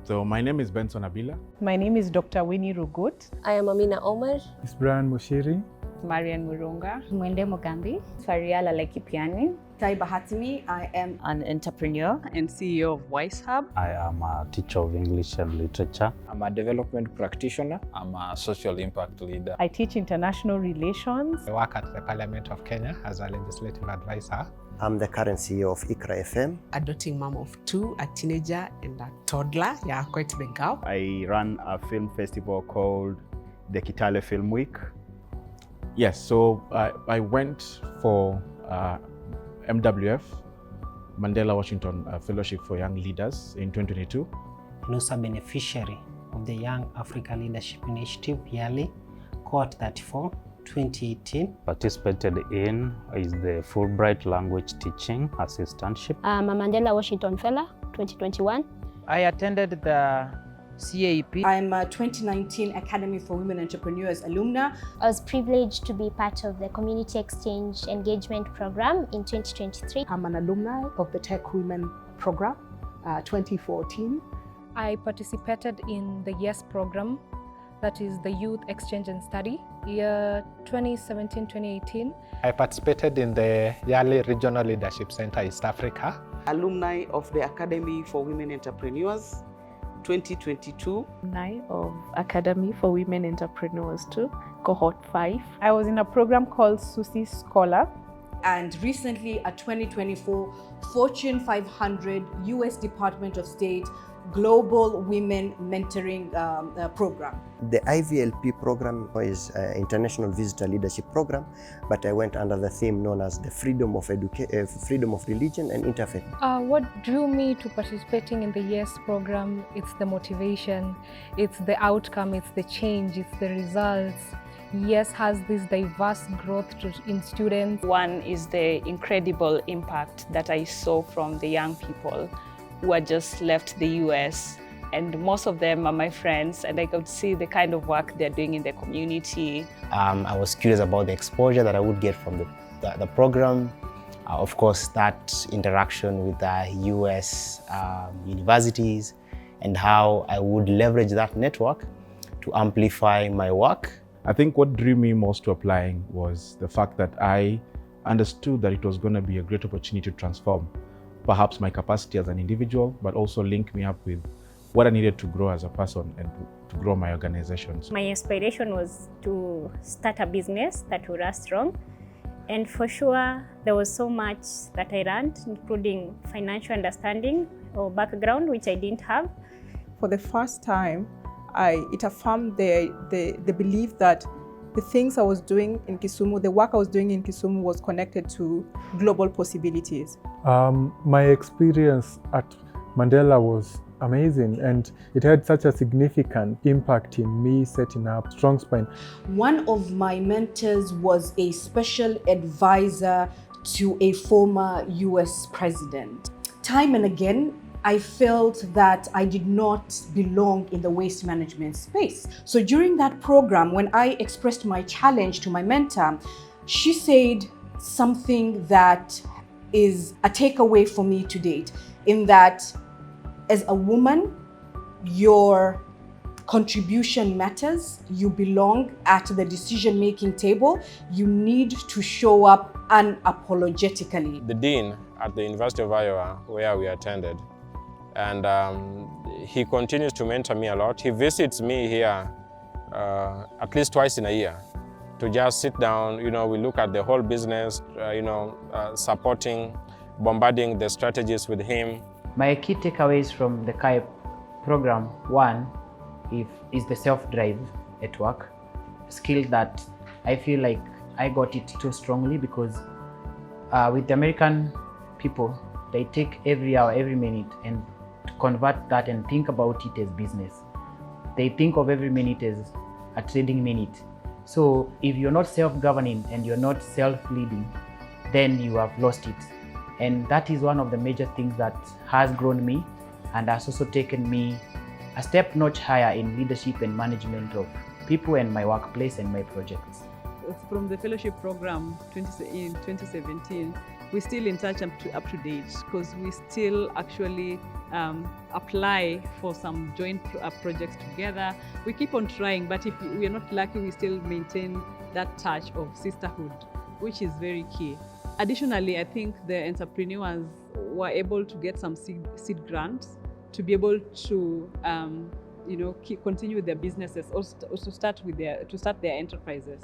So my name is Benson Abila. My name is Dr. Winnie Rugut. I am Amina Omar. It's Brian Mushiri. Marian Murunga. Mwende Mugambi. Fariala Lekipiani. Taiba Hatimi. I am an entrepreneur and CEO of Wise Hub. I am a teacher of English and literature. I'm a development practitioner. I'm a social impact leader. I teach international relations. I work at the Parliament of Kenya as a legislative advisor. I'm the current CEO of ICRA FM. A doting mom of two, a teenager and a toddler. Yeah, quite the girl. I run a film festival called the Kitale Film Week. Yes, so I went for MWF, Mandela Washington Fellowship for Young Leaders in 2022. I'm also a beneficiary of the Young Africa Leadership Initiative yearly, cohort 34, 2018. Participated in is the Fulbright Language Teaching Assistantship. I'm a Mandela Washington Fellow, 2021. I attended the CAP. I'm a 2019 Academy for Women Entrepreneurs alumna. I was privileged to be part of the Community Exchange Engagement Program in 2023. I'm an alumni of the Tech Women Program, 2014. I participated in the YES program, that is the Youth Exchange and Study, year 2017-2018. I participated in the yearly Regional Leadership Center East Africa. Alumni of the Academy for Women Entrepreneurs, 2022. Alumni of Academy for Women Entrepreneurs too, cohort 5. I was in a program called Susie Scholar. And recently a 2024 Fortune 500 US Department of State Global Women Mentoring Program. The IVLP program is an International Visitor Leadership Program, but I went under the theme known as the freedom of religion and interfaith. What drew me to participating in the YES program, it's the motivation, it's the outcome, it's the change, it's the results. YES has this diverse growth in students. One is the incredible impact that I saw from the young people who had just left the US, and most of them are my friends, and I could see the kind of work they're doing in the community. I was curious about the exposure that I would get from the program. Of course, that interaction with the US universities and how I would leverage that network to amplify my work. I think what drew me most to applying was the fact that I understood that it was going to be a great opportunity to transform perhaps my capacity as an individual, but also link me up with what I needed to grow as a person and to grow my organization. My aspiration was to start a business that would last strong. And for sure, there was so much that I learned, including financial understanding or background, which I didn't have. For the first time, it affirmed the belief that the things I was doing in Kisumu, the work I was doing in Kisumu was connected to global possibilities. My experience at Mandela was amazing, and it had such a significant impact in me setting up Strong Spine. One of my mentors was a special advisor to a former US president. Time and again, I felt that I did not belong in the waste management space. So during that program, when I expressed my challenge to my mentor, she said something that is a takeaway for me to date, in that as a woman, your contribution matters. You belong at the decision-making table. You need to show up unapologetically. The dean at the University of Iowa, where we attended, and he continues to mentor me a lot. He visits me here at least twice in a year to just sit down. You know, we look at the whole business, supporting, bombarding the strategies with him. My key takeaways from the CAIP program, one, is the self-drive at work, skill that I feel like I got it too strongly, because with the American people, they take every hour, every minute, and to convert that and think about it as business. They think of every minute as a trading minute. So if you're not self-governing and you're not self-leading, then you have lost it. And that is one of the major things that has grown me and has also taken me a step notch higher in leadership and management of people and my workplace and my projects. From the fellowship program in 2017, we're still in touch up to date, because we still actually apply for some joint projects together. We keep on trying, but if we are not lucky, we still maintain that touch of sisterhood, which is very key. Additionally, I think the entrepreneurs were able to get some seed grants to be able to continue their businesses, also start their enterprises.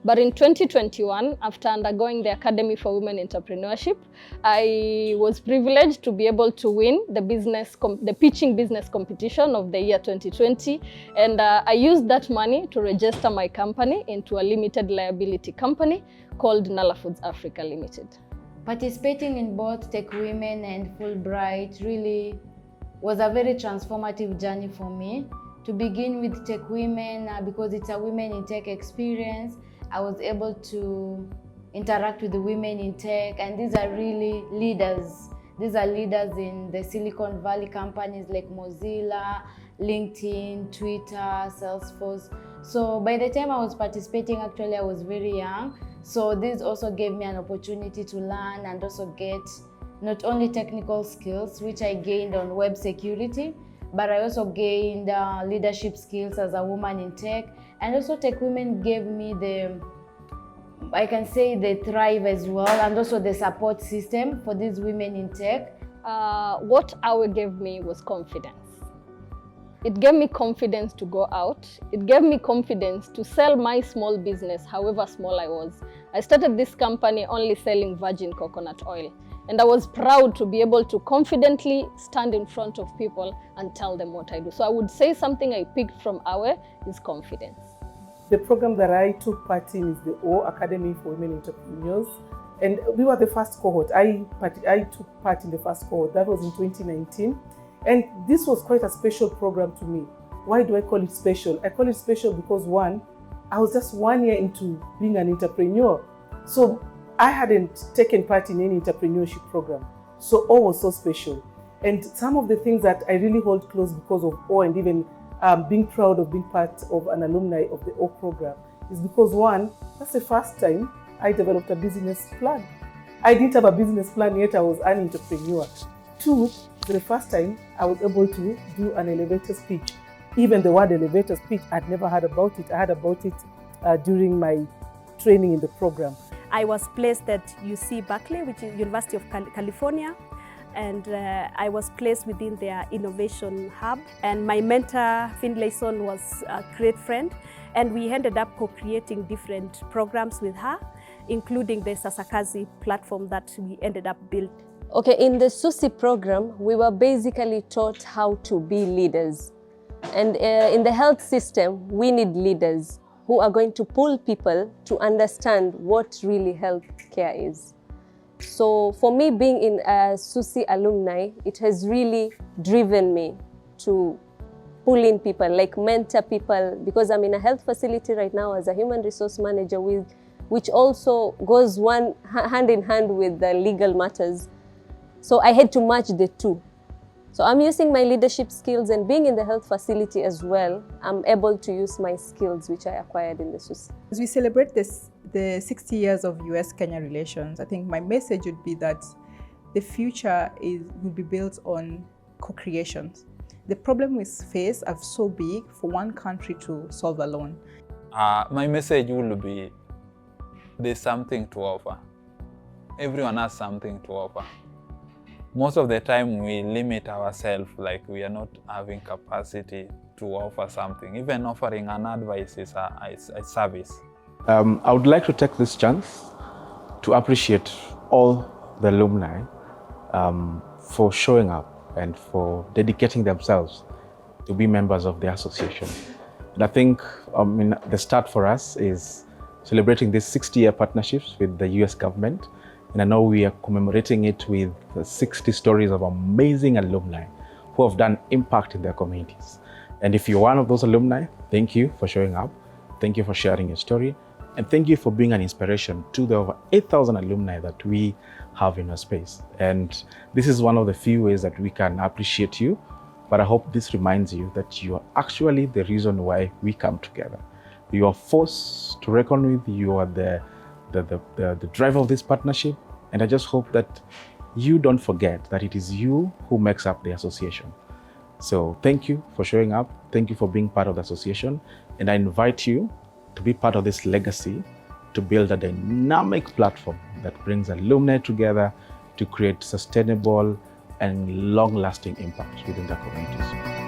But in 2021, after undergoing the Academy for Women Entrepreneurship, I was privileged to be able to win the pitching business competition of the year 2020. And I used that money to register my company into a limited liability company called Nala Foods Africa Limited. Participating in both Tech Women and Fulbright really was a very transformative journey for me. To begin with Tech Women, because it's a women in tech experience, I was able to interact with the women in tech, and these are really leaders. These are leaders in the Silicon Valley companies like Mozilla, LinkedIn, Twitter, Salesforce. So by the time I was participating, actually I was very young. So this also gave me an opportunity to learn and also get not only technical skills, which I gained on web security, but I also gained leadership skills as a woman in tech. And also Tech Women gave me the thrive as well, and also the support system for these women in tech. What AWE gave me was confidence. It gave me confidence to go out. It gave me confidence to sell my small business, however small I was. I started this company only selling virgin coconut oil. And I was proud to be able to confidently stand in front of people and tell them what I do. So I would say something I picked from AWE is confidence. The program that I took part in is the O Academy for Women Entrepreneurs. And we were the first cohort. I took part in the first cohort. That was in 2019. And this was quite a special program to me. Why do I call it special? I call it special because one, I was just 1 year into being an entrepreneur. So I hadn't taken part in any entrepreneurship program. So O was so special. And some of the things that I really hold close because of O, and even being proud of being part of an alumni of the O program, is because one, that's the first time I developed a business plan. I didn't have a business plan yet, I was an entrepreneur. Two, for the first time, I was able to do an elevator speech. Even the word elevator speech, I'd never heard about it. I heard about it during my training in the program. I was placed at UC Berkeley, which is University of California, and I was placed within their innovation hub. And my mentor, Finlayson, was a great friend, and we ended up co-creating different programs with her, including the Sasakazi platform that we ended up building. Okay, in the SUSI program, we were basically taught how to be leaders. And in the health system, we need leaders who are going to pull people to understand what really healthcare is. So for me, being in a SUSI alumni, it has really driven me to pull in people, like mentor people, because I'm in a health facility right now as a human resource manager, which also goes hand in hand with the legal matters. So I had to match the two. So I'm using my leadership skills, and being in the health facility as well, I'm able to use my skills which I acquired in the SUSI. As we celebrate the 60 years of US-Kenya relations, I think my message would be that the future will be built on co-creation. The problem we face are so big for one country to solve alone. My message will be, there's something to offer. Everyone has something to offer. Most of the time we limit ourselves, like we are not having capacity to offer something. Even offering an advice is a service. I would like to take this chance to appreciate all the alumni for showing up and for dedicating themselves to be members of the association. And I think the start for us is celebrating these 60-year partnerships with the US government. And I know we are commemorating it with 60 stories of amazing alumni who have done impact in their communities. And if you're one of those alumni, thank you for showing up. Thank you for sharing your story. And thank you for being an inspiration to the over 8,000 alumni that we have in our space. And this is one of the few ways that we can appreciate you. But I hope this reminds you that you are actually the reason why we come together. You are a force to reckon with. You are the driver of this partnership. And I just hope that you don't forget that it is you who makes up the association. So thank you for showing up. Thank you for being part of the association. And I invite you to be part of this legacy, to build a dynamic platform that brings alumni together to create sustainable and long-lasting impact within their communities.